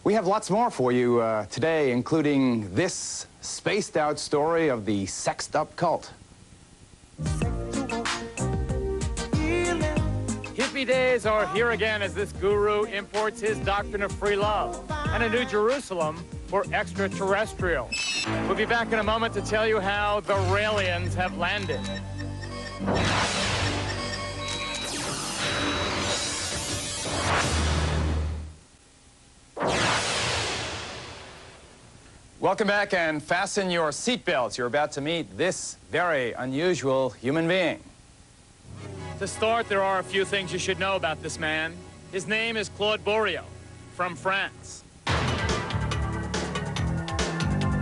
We have lots more for you today, including this spaced-out story of the sexed-up cult. Hippie days are here again as this guru imports his doctrine of free love and a new Jerusalem for extraterrestrials. We'll be back in a moment to tell you how the Raelians have landed. Welcome back, and fasten your seatbelts. You're about to meet this very unusual human being. To start, there are a few things you should know about this man. His name is Claude Bourriot, from France.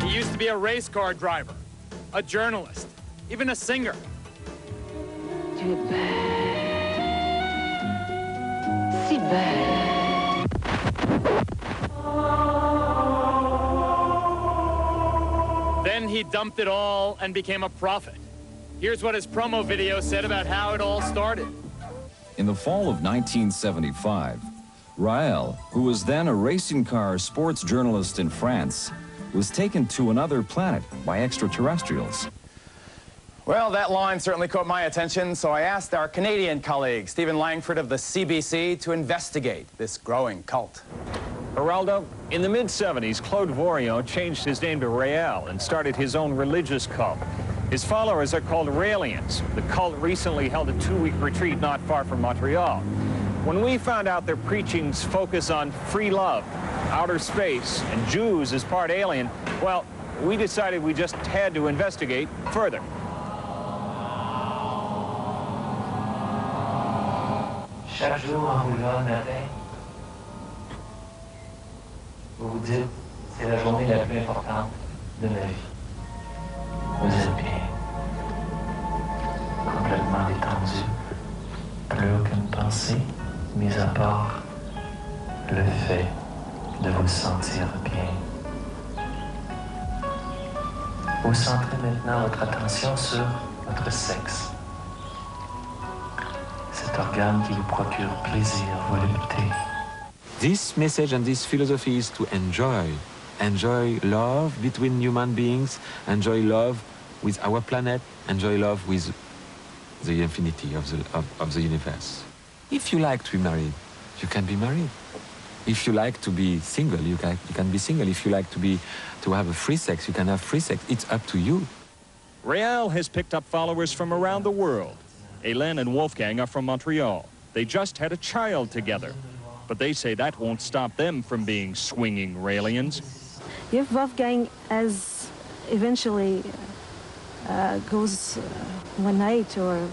He used to be a race car driver, a journalist, even a singer. Tu es belle, si belle. Then he dumped it all and became a prophet. Here's what his promo video said about how it all started. In the fall of 1975, Rael, who was then a racing car sports journalist in France, was taken to another planet by extraterrestrials. Well, that line certainly caught my attention, so I asked our Canadian colleague, Stephen Langford of the CBC, to investigate this growing cult. Geraldo, in the mid-70s, Claude Bourriot changed his name to Rael and started his own religious cult. His followers are called Raelians. The cult recently held a 2-week retreat not far from Montreal. When we found out their preachings focus on free love, outer space, and Jews as part alien, well, we decided we just had to investigate further. Chaque jour en vous levant le matin, vous vous dites, c'est la journée la plus importante de ma vie. Vous êtes bien, complètement détendu, plus aucune pensée, mis à part le fait de vous sentir bien. Vous centrez maintenant votre attention sur votre sexe. Cet organe qui vous procure plaisir, volupté. This message and this philosophy is to enjoy love between human beings, enjoy love with our planet, enjoy love with the infinity of the universe. If you like to be married, you can be married. If you like to be single, you can be single. If you like to have a free sex, you can have free sex. It's up to you. Rael has picked up followers from around the world. Hélène and Wolfgang are from Montreal. They just had a child together. But they say that won't stop them from being swinging Raelians. If Wolfgang eventually goes one night or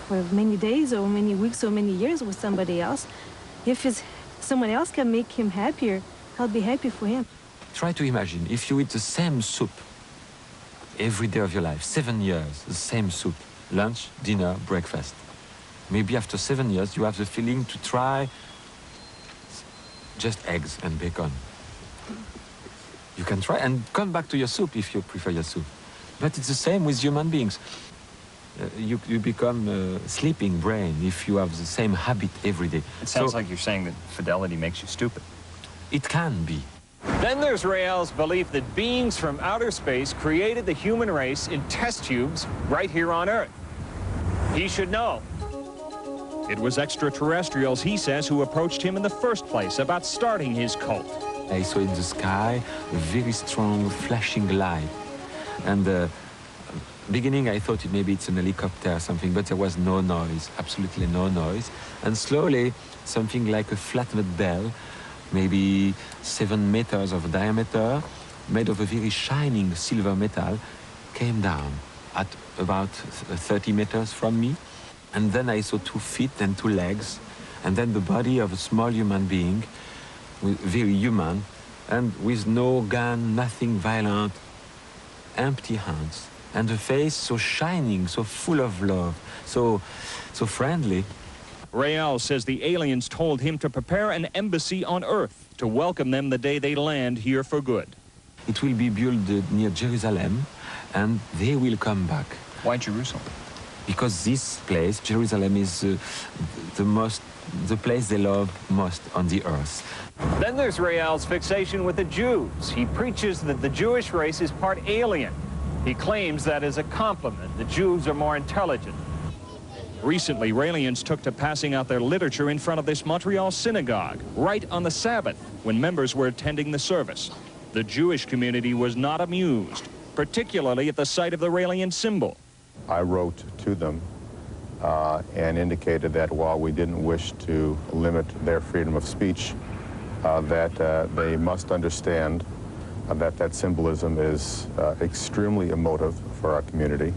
for many days or many weeks or many years with somebody else, if someone else can make him happier, I'll be happy for him. Try to imagine if you eat the same soup every day of your life, 7 years, the same soup, lunch, dinner, breakfast. Maybe after 7 years, you have the feeling to try just eggs and bacon. You can try and come back to your soup if you prefer your soup. But it's the same with human beings. You become a sleeping brain if you have the same habit every day. It sounds like you're saying that fidelity makes you stupid. It can be. Then there's Rael's belief that beings from outer space created the human race in test tubes right here on Earth. He should know. It was extraterrestrials, he says, who approached him in the first place about starting his cult. I saw in the sky a very strong flashing light. And beginning I thought maybe it's an helicopter or something, but there was no noise, absolutely no noise. And slowly something like a flattened bell, maybe 7 meters of diameter, made of a very shining silver metal, came down at about 30 meters from me. And then I saw 2 feet and 2 legs, and then the body of a small human being, very human, and with no gun, nothing violent, empty hands, and the face so shining, so full of love, so friendly. Rael says the aliens told him to prepare an embassy on Earth to welcome them the day they land here for good. It will be built near Jerusalem, and they will come back. Why Jerusalem? because this place, Jerusalem, is the place they love most on the earth. Then there's Rael's fixation with the Jews. He preaches that the Jewish race is part alien. He claims that as a compliment. The Jews are more intelligent. Recently, Raelians took to passing out their literature in front of this Montreal synagogue, right on the Sabbath, when members were attending the service. The Jewish community was not amused, particularly at the sight of the Raelian symbol. I wrote to them and indicated that while we didn't wish to limit their freedom of speech, that they must understand that that symbolism is extremely emotive for our community,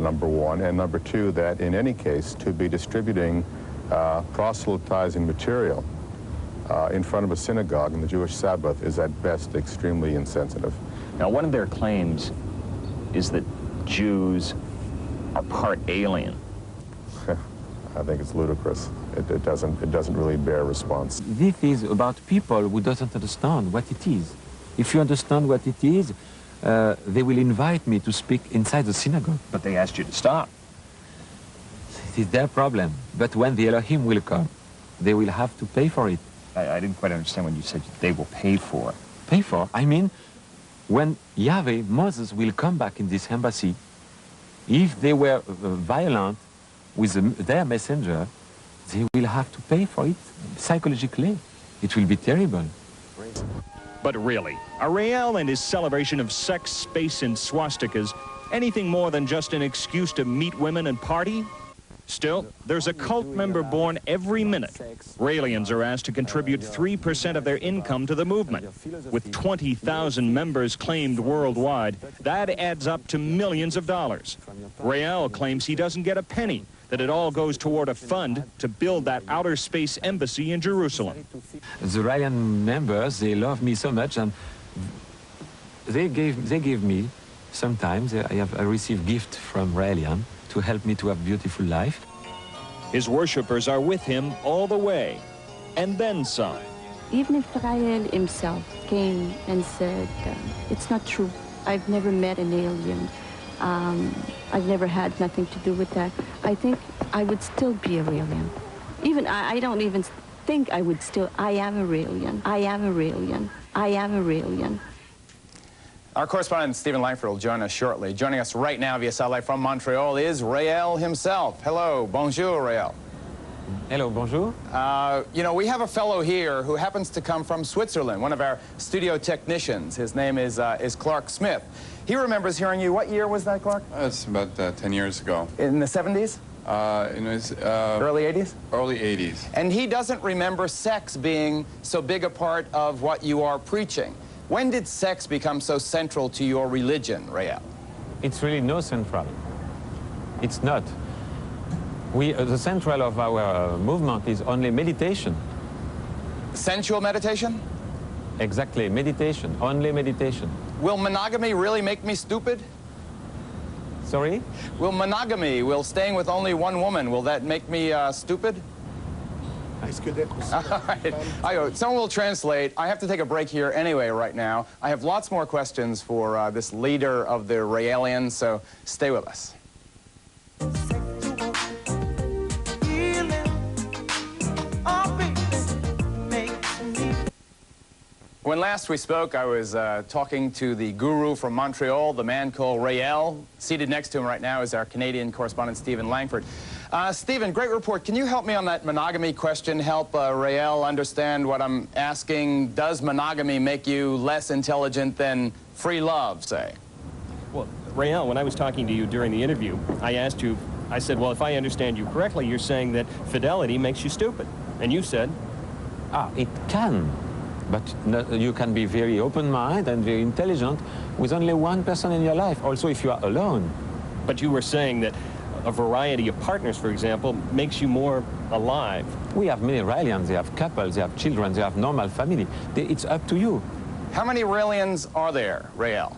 number one, and number two, that in any case, to be distributing proselytizing material in front of a synagogue on the Jewish Sabbath is at best extremely insensitive. Now, one of their claims is that Jews are part alien. I think it's ludicrous. It doesn't really bear response. This is about people who doesn't understand what it is. If you understand what it is, they will invite me to speak inside the synagogue. But they asked you to stop. It is their problem. But when the Elohim will come, they will have to pay for it. I didn't quite understand when you said they will pay for it. Pay for? I mean, when Yahweh, Moses, will come back in this embassy, if they were violent with their messenger, they will have to pay for it psychologically. It will be terrible. But really, are Rael and his celebration of sex, space, and swastikas anything more than just an excuse to meet women and party? Still, there's a cult member born every minute. Raelians are asked to contribute 3% of their income to the movement. With 20,000 members claimed worldwide, that adds up to millions of dollars. Rael claims he doesn't get a penny, that it all goes toward a fund to build that outer space embassy in Jerusalem. The Raelian members, they love me so much, and they give me, sometimes, I receive gifts from Raelian to help me to have a beautiful life. His worshippers are with him all the way, and then some. Even if Rael himself came and said, it's not true, I've never met an alien, I've never had nothing to do with that, I think I would still be a Raelian. Even, I don't even think I would still, I am a Raelian, I am a Raelian, I am a Raelian. Our correspondent Stephen Langford will join us shortly. Joining us right now via satellite from Montreal is Rael himself. Hello, bonjour, Rael. Hello, bonjour. You know, we have a fellow here who happens to come from Switzerland, one of our studio technicians. His name is Clark Smith. He remembers hearing you. What year was that, Clark? It's about 10 years ago. In the 70s? It was, early 80s? Early 80s. And he doesn't remember sex being so big a part of what you are preaching. When did sex become so central to your religion, Rael? It's really no central. It's not. The central of our movement is only meditation. Sensual meditation? Exactly, meditation, only meditation. Will monogamy really make me stupid? Sorry? Will monogamy, will staying with only one woman, will that make me stupid? All right. Someone will translate. I have to take a break here anyway right now. I have lots more questions for this leader of the Raelians, so stay with us. When last we spoke, I was talking to the guru from Montreal, the man called Rael. Seated next to him right now is our Canadian correspondent, Stephen Langford. Stephen, great report. Can you help me on that monogamy question? Help Rael understand what I'm asking. Does monogamy make you less intelligent than free love, say? Well, Rael, when I was talking to you during the interview, I asked you, I said, well, if I understand you correctly, you're saying that fidelity makes you stupid. And you said? It can. But you can be very open-minded and very intelligent with only one person in your life, also if you are alone. But you were saying that a variety of partners, for example, makes you more alive. We have many Raelians. They have couples, they have children, they have normal family. It's up to you. How many Raelians are there, Rael?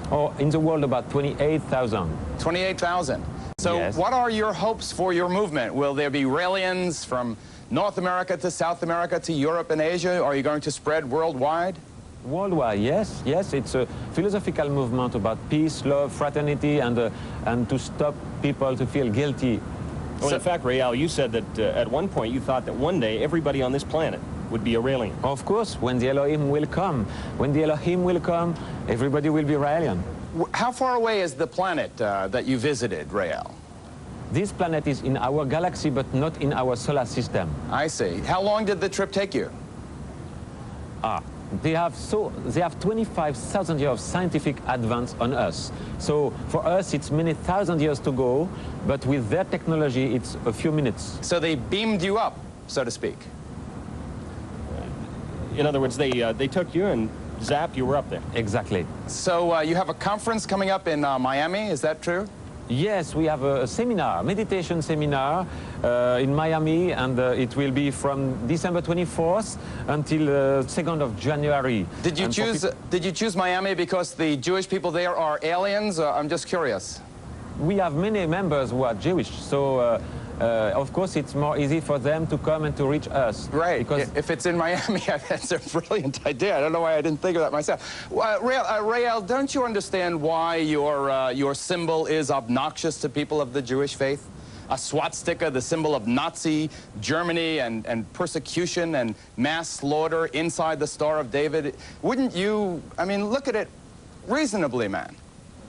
Oh, in the world, about 28,000. 28,000. So yes. What are your hopes for your movement? Will there be Raelians from North America to South America to Europe and Asia? Are you going to spread worldwide? Worldwide, yes, yes. It's a philosophical movement about peace, love, fraternity, and to stop people to feel guilty. Well, in fact, Rael, you said that at one point you thought that one day everybody on this planet would be a Raelian. Of course, when the Elohim will come, everybody will be Raelian. How far away is the planet that you visited, Rael? This planet is in our galaxy, but not in our solar system. I see. How long did the trip take you? They have 25,000 years of scientific advance on us. So for us, it's many thousand years to go, but with their technology, it's a few minutes. So they beamed you up, so to speak. In other words, they took you and zapped, you were up there. Exactly. So you have a conference coming up in Miami, is that true? Yes, we have a seminar, meditation seminar in Miami, and it will be from December 24th until 2nd of January. Did you choose Miami because the Jewish people there are aliens? I'm just curious. We have many members who are Jewish, so of course it's more easy for them to come and to reach us. Right, because if it's in Miami, that's a brilliant idea. I don't know why I didn't think of that myself. Rael, don't you understand why your symbol is obnoxious to people of the Jewish faith? A swastika, the symbol of Nazi Germany and persecution and mass slaughter inside the Star of David. Wouldn't you, I mean, look at it reasonably, man.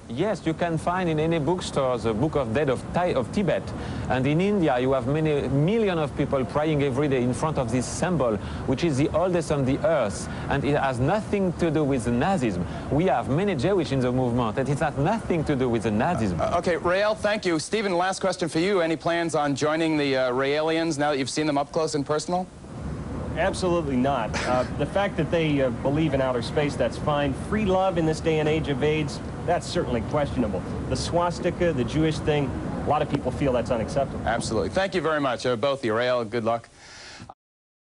Yes, you can find in any bookstore the Book of Dead of Tibet. And in India, you have many millions of people praying every day in front of this symbol, which is the oldest on the earth. And it has nothing to do with Nazism. We have many Jewish in the movement, and it has nothing to do with the Nazism. Okay, Rael, thank you. Stephen, last question for you. Any plans on joining the Raelians now that you've seen them up close and personal? Absolutely not. The fact that they believe in outer space, that's fine. Free love in this day and age of AIDS, that's certainly questionable. The swastika, the Jewish thing, a lot of people feel that's unacceptable. Absolutely. Thank you very much, both of you. Rael, good luck.